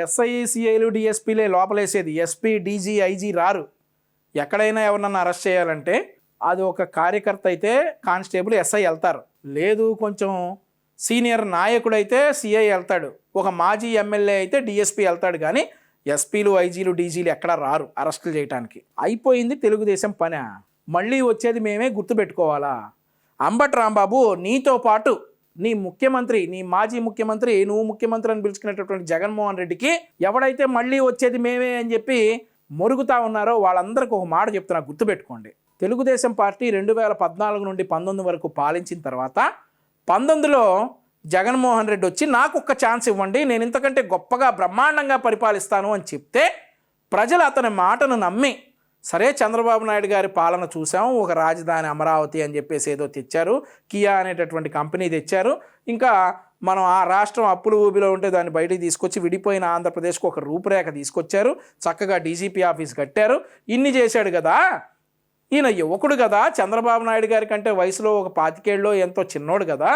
ఎస్ఐసిఐలు డిఎస్పీలే లోపలేసేది, ఎస్పీ డీజీ ఐజీ రారు. ఎక్కడైనా ఎవరన్నా అరెస్ట్ చేయాలంటే అది ఒక కార్యకర్త అయితే కానిస్టేబుల్ ఎస్ఐ వెళ్తారు, లేదు కొంచెం సీనియర్ నాయకుడు అయితే సిఐ వెళ్తాడు, ఒక మాజీ ఎమ్మెల్యే అయితే డిఎస్పీ వెళ్తాడు. కానీ ఎస్పీలు ఐజీలు డీజీలు ఎక్కడా రారు అరెస్టులు చేయడానికి. అయిపోయింది తెలుగుదేశం పని. మళ్ళీ వచ్చేది మేమే గుర్తుపెట్టుకోవాలా? అంబటి రాంబాబు, నీతో పాటు నీ ముఖ్యమంత్రి, నీ మాజీ ముఖ్యమంత్రి, నువ్వు ముఖ్యమంత్రి అని పిలుచుకునేటటువంటి జగన్మోహన్ రెడ్డికి ఎవడైతే మళ్ళీ వచ్చేది మేమే అని చెప్పి మొరుగుతా ఉన్నారో వాళ్ళందరికీ ఒక మాట చెప్తున్నా, గుర్తుపెట్టుకోండి. తెలుగుదేశం పార్టీ 2014 నుండి 19 వరకు పాలించిన తర్వాత 19లో జగన్మోహన్ రెడ్డి వచ్చి నాకు ఒక్క ఛాన్స్ ఇవ్వండి, నేను ఇంతకంటే గొప్పగా బ్రహ్మాండంగా పరిపాలిస్తాను అని చెప్తే ప్రజలు అతని మాటను నమ్మి, సరే చంద్రబాబు నాయుడు గారి పాలన చూసాం, ఒక రాజధాని అమరావతి అని చెప్పేసి ఏదో తెచ్చారు, కియా అనేటటువంటి కంపెనీ తెచ్చారు, ఇంకా మనం ఆ రాష్ట్రం అప్పులు ఊబిలో ఉంటే దాన్ని బయటికి తీసుకొచ్చి విడిపోయిన ఆంధ్రప్రదేశ్కు ఒక రూపురేఖ తీసుకొచ్చారు, చక్కగా డీజీపీ ఆఫీస్ కట్టారు, ఇన్ని చేశాడు కదా. ఈయన యువకుడు కదా, చంద్రబాబు నాయుడు గారి కంటే వయసులో ఒక 25 ఏళ్ళలో ఎంతో చిన్నోడు కదా,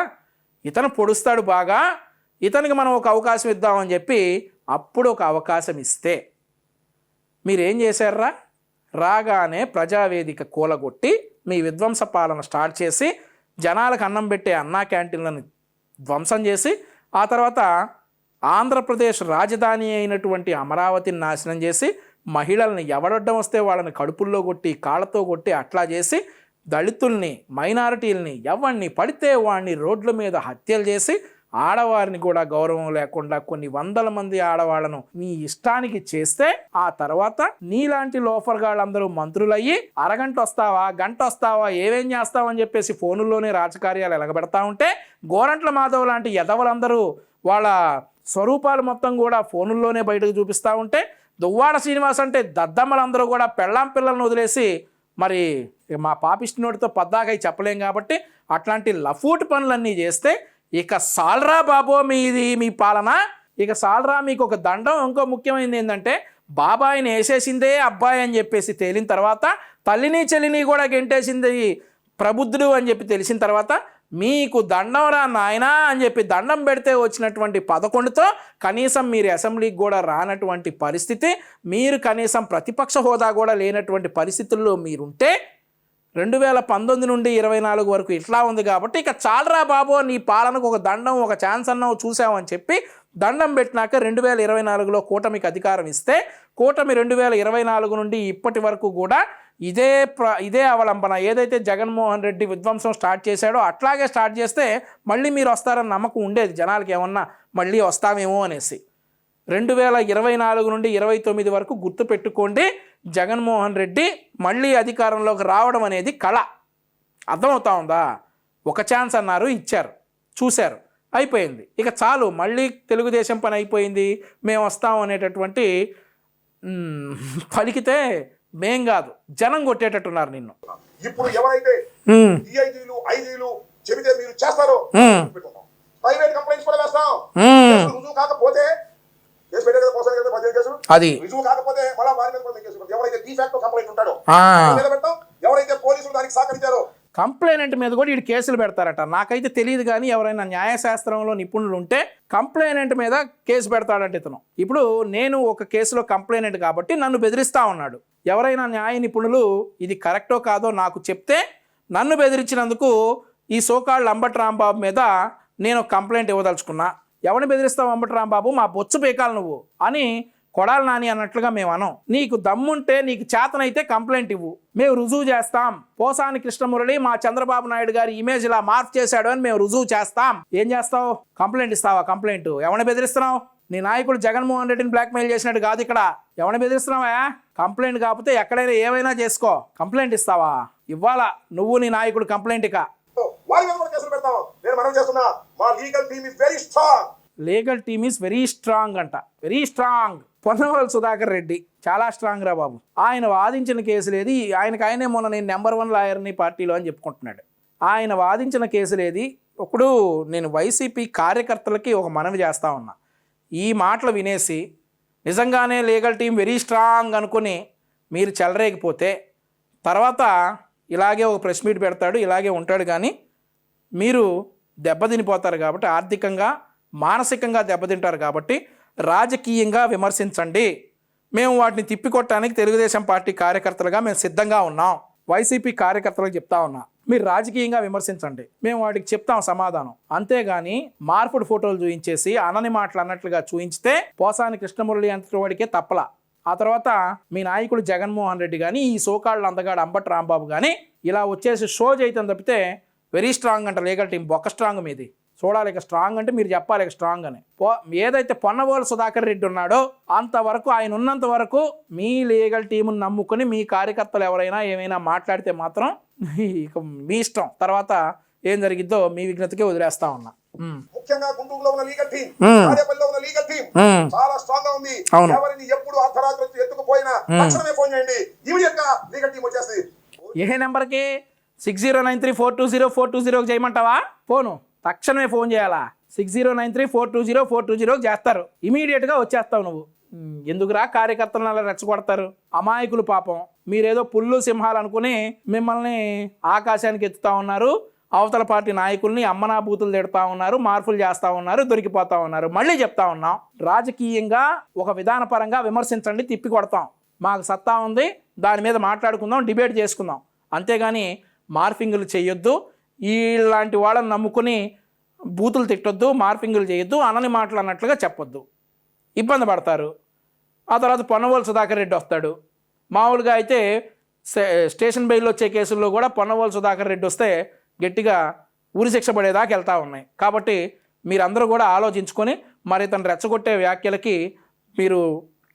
ఇతను పొడుస్తాడు బాగా, ఇతనికి మనం ఒక అవకాశం ఇద్దామని చెప్పి అప్పుడు ఒక అవకాశం ఇస్తే మీరేం చేశారా? రాగానే ప్రజావేదిక కూలగొట్టి మీ విధ్వంస పాలన స్టార్ట్ చేసి జనాలకు అన్నం పెట్టే అన్నా క్యాంటీన్లను ధ్వంసం చేసి ఆ తర్వాత ఆంధ్రప్రదేశ్ రాజధాని అయినటువంటి అమరావతిని నాశనం చేసి మహిళల్ని ఎవడొడ్డం వస్తే వాళ్ళని కడుపుల్లో కొట్టి కాళ్ళతో కొట్టి అట్లా చేసి దళితుల్ని మైనారిటీలని ఎవరిని పడితే వాడిని రోడ్ల మీద హత్యలు చేసి ఆడవారిని కూడా గౌరవం లేకుండా కొన్ని వందల మంది ఆడవాళ్లను నీ ఇష్టానికి చేస్తే ఆ తర్వాత నీలాంటి లోఫర్గాళ్ళందరూ మంత్రులయ్యి అరగంట వస్తావా గంట వస్తావా ఏమేం చేస్తావని చెప్పేసి ఫోనుల్లోనే రాజకార్యాలు ఎలగబెడతా ఉంటే గోరంట్ల మాధవ్ లాంటి ఎదవలందరూ వాళ్ళ స్వరూపాలు మొత్తం కూడా ఫోనుల్లోనే బయటకు చూపిస్తూ ఉంటే దువ్వాడ శ్రీనివాస్ అంటే దద్దమ్మలందరూ కూడా పెళ్ళాం పిల్లలను వదిలేసి మరి మా పాపిష్టి నోటితో పద్దాకై చెప్పలేం కాబట్టి అట్లాంటి లఫూట్ పనులన్నీ చేస్తే ఇక సాల్రా బాబో మీ పాలన, ఇక సాల్రా మీకు ఒక దండం. ఇంకో ముఖ్యమైనది ఏంటంటే బాబాయిని వేసేసిందే అబ్బాయి అని చెప్పేసి తేలిన తర్వాత తల్లిని చెల్లిని కూడా గెంటేసింది ప్రబుద్ధుడు అని చెప్పి తెలిసిన తర్వాత మీకు దండం రా నాయనా అని చెప్పి దండం పెడితే వచ్చినటువంటి 11తో కనీసం మీరు అసెంబ్లీకి కూడా రానటువంటి పరిస్థితి, మీరు కనీసం ప్రతిపక్ష హోదా కూడా లేనటువంటి పరిస్థితుల్లో మీరుంటే 2019 నుండి 24 వరకు ఇట్లా ఉంది కాబట్టి ఇక చాలరా బాబో నీ పాలనకు ఒక దండం ఒక ఛాన్స్ అన్నావు చూసామని చెప్పి దండం పెట్టినాక 2024లో కూటమికి అధికారం ఇస్తే కూటమి 2024 నుండి ఇప్పటి వరకు కూడా ఇదే అవలంబన ఏదైతే జగన్మోహన్ రెడ్డి విధ్వంసం స్టార్ట్ చేశాడో అట్లాగే స్టార్ట్ చేస్తే మళ్ళీ మీరు వస్తారని నమ్మకం ఉండేది జనాలకి, ఏమన్నా మళ్ళీ వస్తామేమో అనేసి. 2024 నుండి 29 వరకు గుర్తుపెట్టుకోండి, జగన్మోహన్ రెడ్డి మళ్ళీ అధికారంలోకి రావడం అనేది కళ. అర్థమవుతా ఉందా? ఒక ఛాన్స్ అన్నారు, ఇచ్చారు, చూశారు, అయిపోయింది. ఇక చాలు, మళ్ళీ తెలుగుదేశం పని అయిపోయింది, మేము వస్తాం అనేటటువంటి పలికితే మేం కాదు జనం కొట్టేటట్టున్నారు నిన్ను. ఇప్పుడు ఎవరైతే ఐజీలు చెబితే మీరు చేస్తారో ప్రైవేట్ కంప్లైంట్స్ కూడా వేస్తాం. రుజువు కాకపోతే కేసు పెట్టే కదా కోసం 15 కేసులు, అది రుజువు కాకపోతే మళ్ళీ వారి మీద కేసు. ఎవరైతే డిఫాక్టో కంప్లైంట్ ఉంటాడో నిలబెడతాం, ఎవరైతే పోలీసులు దానికి సహకరించారో కంప్లైనెంట్ మీద కూడా వీడు కేసులు పెడతారట. నాకైతే తెలియదు, కానీ ఎవరైనా న్యాయశాస్త్రంలో నిపుణులు ఉంటే కంప్లైనెంట్ మీద కేసు పెడతాడంటే ఇతను. ఇప్పుడు నేను ఒక కేసులో కంప్లైనెంట్ కాబట్టి నన్ను బెదిరిస్తా ఉన్నాడు. ఎవరైనా న్యాయ నిపుణులు ఇది కరెక్టో కాదో నాకు చెప్తే నన్ను బెదిరించినందుకు ఈ సోకాళ్ళు అంబటి రాంబాబు మీద నేను కంప్లైంట్ ఇవ్వదలుచుకున్నా. ఎవరిని బెదిరిస్తావు అంబటి రాంబాబు, మా బొచ్చు పీకాలి నువ్వు అని కొడాలి నాని అన్నట్లుగా మేము అనం. నీకు దమ్ముంటే నీకు చేతనైతే కంప్లైంట్ ఇవ్వు, మేము రుజువు చేస్తాం. పోసాని కృష్ణమురళి మా చంద్రబాబు నాయుడు గారి ఇమేజ్ ఇలా మార్పు చేశాడు అని మేము రుజువు చేస్తాం. ఏం చేస్తావు? కంప్లైంట్ ఇస్తావా? కంప్లైంట్ ఎవరిని బెదిరిస్తున్నావు? నీ నాయకుడు జగన్మోహన్ రెడ్డిని బ్లాక్మెయిల్ చేసినట్టు కాదు ఇక్కడ. ఎవరిని బెదిరిస్తున్నావా? కంప్లైంట్ కాకపోతే ఎక్కడైనా ఏమైనా చేసుకో, కంప్లైంట్ ఇస్తావా? ఇవ్వాలా నువ్వు నీ నాయకుడు కంప్లైంట్. ఇక legal team is very strong అంట, వెరీ స్ట్రాంగ్. పొన్నవల్ సుధాకర్ రెడ్డి చాలా స్ట్రాంగ్ రా బాబు. ఆయన వాదించిన కేసులేది, ఆయనే మొన్న నేను నెంబర్ 1 లాయర్ని పార్టీలో అని చెప్పుకుంటున్నాడు. ఆయన వాదించిన కేసులేది. ఇప్పుడు నేను వైసీపీ కార్యకర్తలకి ఒక మనవి చేస్తా ఉన్నా, ఈ మాటలు వినేసి నిజంగానే లీగల్ టీం వెరీ స్ట్రాంగ్ అనుకుని మీరు చెలరేగిపోతే తర్వాత ఇలాగే ఒక ప్రెస్ మీట్ పెడతాడు, ఇలాగే ఉంటాడు, కానీ మీరు దెబ్బతినిపోతారు. కాబట్టి ఆర్థికంగా మానసికంగా దెబ్బతింటారు. కాబట్టి రాజకీయంగా విమర్శించండి, మేము వాటిని తిప్పికొట్టడానికి తెలుగుదేశం పార్టీ కార్యకర్తలుగా మేము సిద్ధంగా ఉన్నాం. వైసీపీ కార్యకర్తలకు చెప్తా ఉన్నా, మీరు రాజకీయంగా విమర్శించండి, మేము వాటికి చెప్తాం సమాధానం. అంతేగాని మార్పుడు ఫోటోలు చూయించేసి అనని మాటలు అన్నట్లుగా చూయించితే పోసాని కృష్ణమురళి అంతటి వాడికే తప్పలా. ఆ తర్వాత మీ నాయకుడు జగన్మోహన్ రెడ్డి కానీ ఈ సోకాళ్ళు అందగాడు అంబటి రాంబాబు కానీ ఇలా వచ్చేసి షో చేయటం తప్పితే వెరీ స్ట్రాంగ్ అంట లీగల్ టీం. బొక్క స్ట్రాంగ్ మీది. చూడాలి ఇక స్ట్రాంగ్ అంటే మీరు చెప్పాలి ఇక స్ట్రాంగ్ అని. ఏదైతే పొన్నవోలు సుధాకర్ రెడ్డి ఉన్నాడో అంతవరకు, ఆయన ఉన్నంత వరకు మీ లీగల్ టీమును నమ్ముకొని మీ కార్యకర్తలు ఎవరైనా ఏమైనా మాట్లాడితే మాత్రం ఇక మీ ఇష్టం. తర్వాత ఏం జరిగిద్దో మీ విజ్ఞతకే వదిలేస్తా ఉన్నా. ముఖ్యంగా గుంటూరులో ఉన్న లీగల్ టీం, తాడేపల్లిలో ఉన్న లీగల్ టీం చాలా స్ట్రాంగ్ గా ఉంది. ఎవరిని ఎప్పుడు అర్ధరాత్రి ఎత్తుకుపోయినా తక్షణమే ఫోన్ చేయండి, ఇమీడియట్ గా లీగల్ టీం వచ్చేస్తుంది. ఏ నెంబర్కి? 6093420420 చేయమంటావా? ఫోను తక్షణమే ఫోన్ చేయాలా? 6093420420 చేస్తారు, ఇమీడియట్గా వచ్చేస్తావు నువ్వు. ఎందుకురా కార్యకర్తలను అలా రెచ్చగొడతారు? అమాయకులు పాపం. మీరేదో పుల్లు సింహాలు అనుకుని మిమ్మల్ని ఆకాశానికి ఎత్తుతా ఉన్నారు. అవతల పార్టీ నాయకుల్ని అమ్మనా బూతులు తిడతా ఉన్నారు, మార్పులు చేస్తూ ఉన్నారు, దొరికిపోతూ ఉన్నారు. మళ్ళీ చెప్తా ఉన్నాం, రాజకీయంగా ఒక విధానపరంగా విమర్శించండి, తిప్పి కొడతాం, మాకు సత్తా ఉంది, దాని మీద మాట్లాడుకుందాం, డిబేట్ చేసుకుందాం. అంతేగాని మార్ఫింగులు చేయొద్దు, ఇలాంటి వాళ్ళని నమ్ముకుని బూతులు తిట్టొద్దు, మార్ఫింగులు చేయొద్దు, అనని మాటలు అన్నట్లుగా చెప్పొద్దు, ఇబ్బంది పడతారు. ఆ తర్వాత పొన్నవోలు సుధాకర్ రెడ్డి వస్తాడు. మామూలుగా అయితే స్టేషన్ బెయిల్ వచ్చే కేసుల్లో కూడా పొన్నవోలు సుధాకర్ రెడ్డి వస్తే గట్టిగా ఉరిశిక్ష పడేదాకా వెళ్తూ ఉన్నాయి. కాబట్టి మీరందరూ కూడా ఆలోచించుకొని మరి తను రెచ్చగొట్టే వ్యాఖ్యలకి మీరు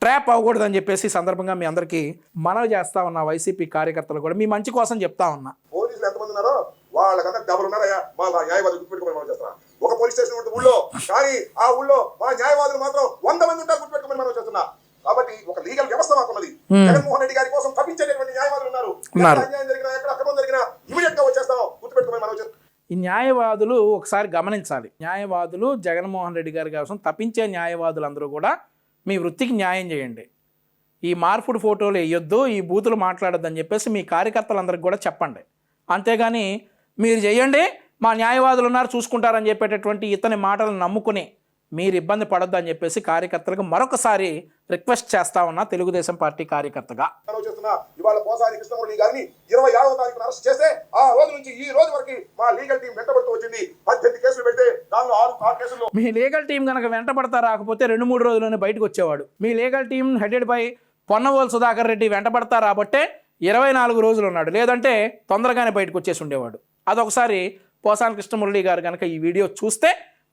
ట్రాప్ అవ్వకూడదని చెప్పేసి సందర్భంగా మీ అందరికీ మనవి చేస్తా ఉన్నా. వైసీపీ కార్యకర్తలు కూడా మీ మంచి కోసం చెప్తా ఉన్నా. పోలీసులు ఎంతమంది ఉన్నారో వాళ్ళకన్నా డబ్బులు ఉన్నారయ్యా, మా న్యాయవాదులు గుర్తుపెట్టుకోమని మనం చేస్తున్నా. ఒక పోలీస్ స్టేషన్ ఉంటుంది ఊళ్ళో, కానీ ఆ ఊళ్ళో మా న్యాయవాదులు మాత్రం 100 మంది ఉంటారు, గుర్తుపెట్టుకోమని మనం చేస్తున్నా. కాబట్టి ఒక లీగల్ వ్యవస్థ మాకున్నది. జగన్మోహన్ రెడ్డి గారి కోసం తప్పించేటటువంటి న్యాయవాదులు ఉన్నారు. అన్యాయం జరిగినా, ఎక్కడ అక్రమం జరిగినా ఇమీడియట్ గా వచ్చేస్తాం, గుర్తుపెట్టుకోమని మనం చేస్తున్నాం. ఈ న్యాయవాదులు ఒకసారి గమనించాలి. న్యాయవాదులు జగన్మోహన్ రెడ్డి గారి కోసం తప్పించే న్యాయవాదులందరూ కూడా మీ వృత్తికి న్యాయం చేయండి. ఈ మార్పుడు ఫోటోలు వేయొద్దు, ఈ బూతులు మాట్లాడొద్దని చెప్పేసి మీ కార్యకర్తలందరికీ కూడా చెప్పండి. అంతేగాని మీరు చేయండి, మా న్యాయవాదులు ఉన్నారు చూసుకుంటారని చెప్పేటటువంటి ఇతని మాటలను నమ్ముకుని మీరు ఇబ్బంది పడొద్దు అని చెప్పేసి కార్యకర్తలకు మరొకసారి రిక్వెస్ట్ చేస్తా ఉన్నా, తెలుగుదేశం పార్టీ కార్యకర్తగా. ఇవాళ పోసాని కృష్ణమురళి గారిని 26వ తారీఖున అరెస్ట్ చేస్తే ఆ రోజు నుంచి ఈ రోజు వరకు మా లీగల్ టీం వెంటబడుతూ వచ్చింది. 18 కేసులు పెడితే దానిలో 6 కేసుల్లో మీ లీగల్ టీం కనుక వెంటబడతా రాకపోతే 2-3 రోజుల్లోనే బయటకు వచ్చేవాడు. మీ legal team headed by Ponnavolu Sudhakar Reddy వెంటబడతా రాబట్టే 24 రోజులు ఉన్నాడు, లేదంటే తొందరగానే బయటకు వచ్చేసి ఉండేవాడు. అదొకసారి పోసాని కృష్ణమురళి గారు కనుక ఈ వీడియో చూస్తే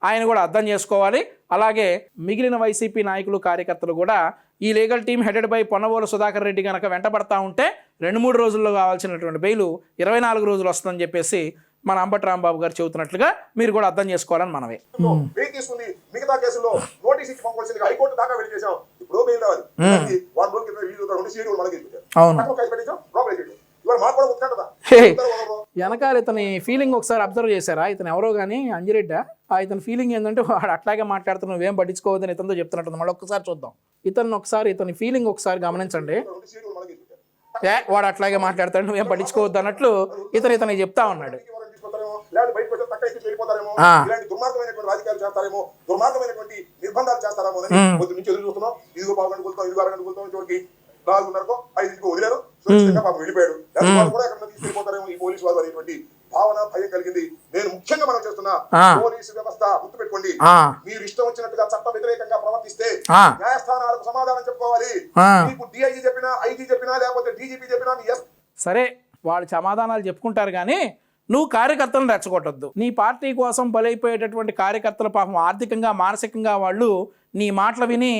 ఆయన కూడా అర్థం చేసుకోవాలి. అలాగే మిగిలిన వైసీపీ నాయకులు కార్యకర్తలు కూడా ఈ legal team headed by Ponnavolu Sudhakar Reddy కనుక వెంటబడతా ఉంటే 2-3 రోజుల్లో కావాల్సినటువంటి బెయిలు 24 రోజులు వస్తుందని చెప్పేసి మన అంబటి రాంబాబు గారు చెబుతున్నట్లుగా మీరు కూడా అర్థం చేసుకోవాలని మనమే. తీసుకుంది మిగతా కేసుల్లో నోటీస్ ఇచ్చి పంపాల్సిందిగా హైకోర్టు దాకా వెళ్ళి చేశాం. ఇప్పుడు బెయిల్ రావాలి. వెనకాల ఇతని ఫీలింగ్ ఒకసారి అబ్జర్వ్ చేశారా? ఇతను ఎవరో కానీ అంజిరెడ్డి, ఇతని ఫీలింగ్ ఏంటంటే వాడు అట్లాగే మాట్లాడుతున్నా, నువ్వేం పట్టించుకోవద్దని ఇతనితో చెప్తున్నట్టు. మళ్ళీ ఒక్కసారి చూద్దాం ఇతని ఫీలింగ్ ఒకసారి గమనించండి. వాడు అట్లాగే మాట్లాడతాడు, నువ్వేం పట్టించుకోవద్దు అన్నట్లు ఇతను చెప్తా ఉన్నాడు. రాజకీయాలు చేస్తారేమో, దుర్మార్గమైనటువంటి నిర్బంధాలు చేస్తారేమో పొద్దు నుంచి ఎదురు చూస్తున్నాం. 4:30కో 5ంటికో వదిలేరు, వెళ్ళిపోయాడు. కూడా ఎక్కడ తీసుకెళ్ళిపోతారేమో ఈ పోలీసు వారు అనేటువంటి భావన, భయం కలిగింది. నేను ముఖ్యంగా మనం చేస్తున్నా, పోలీసు వ్యవస్థ గుర్తుపెట్టుకోండి, మీరు ఇష్టం వచ్చినట్టుగా చట్ట వ్యతిరేకంగా ప్రవర్తిస్తే న్యాయస్థానాలకు సమాధానం చెప్పుకోవాలి. మీకు డిఐజీ చెప్పినా, ఐజీ చెప్పినా, లేకపోతే డీజీపీ చెప్పినా సరే, వాళ్ళు సమాధానాలు చెప్పుకుంటారు కానీ నువ్వు కార్యకర్తలను రెచ్చగొట్టద్దు. నీ పార్టీ కోసం బలైపోయేటటువంటి కార్యకర్తలు పాపం ఆర్థికంగా, మానసికంగా వాళ్ళు నీ మాటలు విని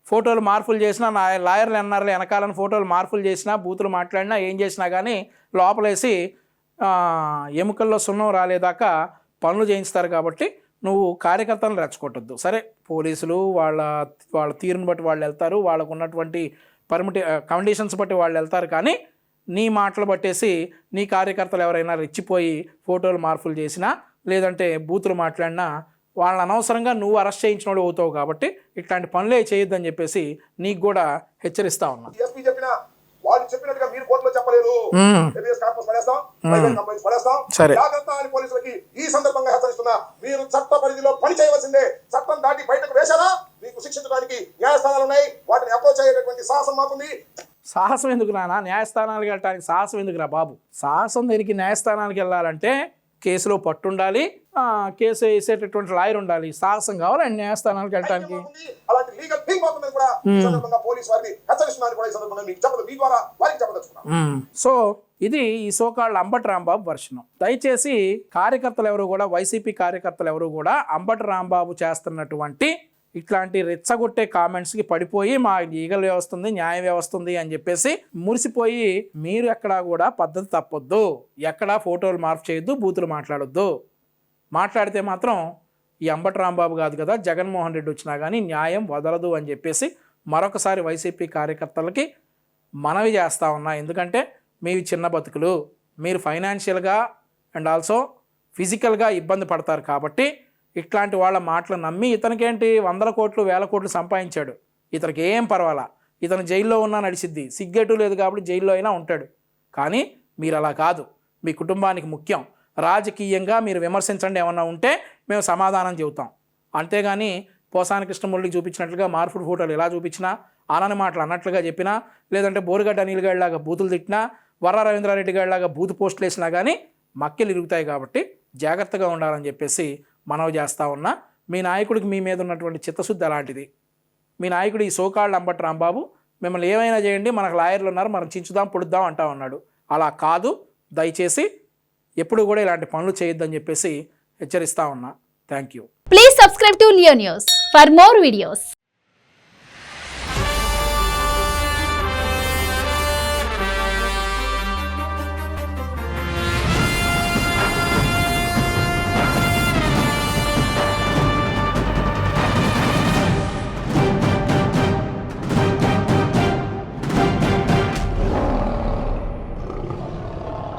ఫోటోలు మార్పులు చేసినా, లాయర్లు ఎన్ఆర్లు వెనకాలని ఫోటోలు మార్పులు చేసినా, బూతులు మాట్లాడినా, ఏం చేసినా కానీ లోపలేసి ఎముకల్లో సున్నం రాలేదాకా పనులు చేయిస్తారు. కాబట్టి నువ్వు కార్యకర్తలను రెచ్చగొట్టద్దు. సరే, పోలీసులు వాళ్ళ తీరుని బట్టి వాళ్ళు వెళ్తారు, వాళ్ళకు ఉన్నటువంటి కండిషన్స్ బట్టి వాళ్ళు వెళ్తారు. కానీ నీ మాటలు పట్టేసి నీ కార్యకర్తలు ఎవరైనా రెచ్చిపోయి ఫోటోలు మార్పులు చేసినా, లేదంటే బూతులు మాట్లాడినా వాళ్ళని అనవసరంగా నువ్వు అరెస్ట్ చేయించినోడు అవుతావు. కాబట్టి ఇట్లాంటి పనులే చేయొద్దని చెప్పేసి నీకు కూడా హెచ్చరిస్తా ఉన్నా. వాళ్ళు చెప్పినట్టుగా మీరు కోర్టులో చెప్పలేరు. పోలీసులకి ఈ సందర్భంగా హెచ్చరిస్తున్నా, మీరు చట్ట పరిధిలో పని చేయవలసిందే. చట్టం దాటి బయటకు వేశారా మీకు శిక్షించడానికి న్యాయస్థానాలు ఉన్నాయి, వాటిని అప్రోచ్ అయ్యేటటువంటి సాహసం మాకుంది. సాహసం ఎందుకు నానా? న్యాయస్థానాలకు వెళ్ళడానికి సాహసం ఎందుకురా బాబు? సాహసం దేనికి? న్యాయస్థానానికి వెళ్ళాలంటే కేసులో పట్టుండాలి, కేసు వేసేటటువంటి లాయర్ ఉండాలి. సాహసం కావాలి న్యాయస్థానానికి వెళ్ళడానికి. సో ఇది ఈ సోకాళ్ళ అంబటి రాంబాబు వర్షనం. దయచేసి కార్యకర్తలు ఎవరు కూడా, వైసీపీ కార్యకర్తలు ఎవరు కూడా అంబటి రాంబాబు చేస్తున్నటువంటి ఇట్లాంటి రెచ్చగొట్టే కామెంట్స్కి పడిపోయి మా లీగల్ వ్యవస్థ ఉంది, న్యాయ వ్యవస్థ ఉంది అని చెప్పేసి మురిసిపోయి మీరు ఎక్కడా కూడా పద్ధతి తప్పొద్దు. ఎక్కడా ఫోటోలు మార్పు చేయొద్దు, బూతులు మాట్లాడొద్దు. మాట్లాడితే మాత్రం ఈ అంబటి రాంబాబు కాదు కదా, జగన్మోహన్ రెడ్డి వచ్చినా కానీ న్యాయం వదలదు అని చెప్పేసి మరొకసారి వైసీపీ కార్యకర్తలకి మనవి చేస్తూ ఉన్నా. ఎందుకంటే మీవి చిన్న బతుకులు, మీరు ఫైనాన్షియల్గా అండ్ ఆల్సో ఫిజికల్గా ఇబ్బంది పడతారు. కాబట్టి ఇట్లాంటి వాళ్ళ మాటలు నమ్మి ఇతనికేంటి 100 కోట్లు 1000 కోట్లు సంపాదించాడు, ఇతనికి ఏం పర్వాలా, ఇతను జైల్లో ఉన్నా నడిచిద్ది, సిగ్గేటు లేదు కాబట్టి జైల్లో అయినా ఉంటాడు. కానీ మీరు అలా కాదు, మీ కుటుంబానికి ముఖ్యం. రాజకీయంగా మీరు విమర్శించండి, ఏమన్నా ఉంటే మేము సమాధానం చెబుతాం. అంతేగాని పోసాని కృష్ణమురళికి చూపించినట్లుగా మార్పుడు ఫోటోలు ఎలా చూపించినా, ఆనని మాటలు అన్నట్లుగా చెప్పినా, లేదంటే బోరుగడ్డ అనిల్ గాడిలాగా బూతులు తిట్టినా, వర్ర రవీంద్రారెడ్డి గాడిలాగా బూతు పోస్టులు వేసినా కానీ మక్కెలు ఇరుగుతాయి. కాబట్టి జాగ్రత్తగా ఉండాలని చెప్పేసి మనవి చేస్తూ ఉన్నా. మీ నాయకుడికి మీ మీద ఉన్నటువంటి చిత్తశుద్ధి అలాంటిది. మీ నాయకుడు ఈ సోకాళ్ళు అంబటి రాంబాబు మిమ్మల్ని ఏమైనా చేయండి, మనకు లాయర్లు ఉన్నారు, మనం చించుదాం పొడుద్దాం అంటా ఉన్నాడు. అలా కాదు, దయచేసి ఎప్పుడు కూడా ఇలాంటి పనులు చేయొద్దని చెప్పేసి హెచ్చరిస్తా ఉన్నా. Thank you. Please subscribe to Leo News for more videos.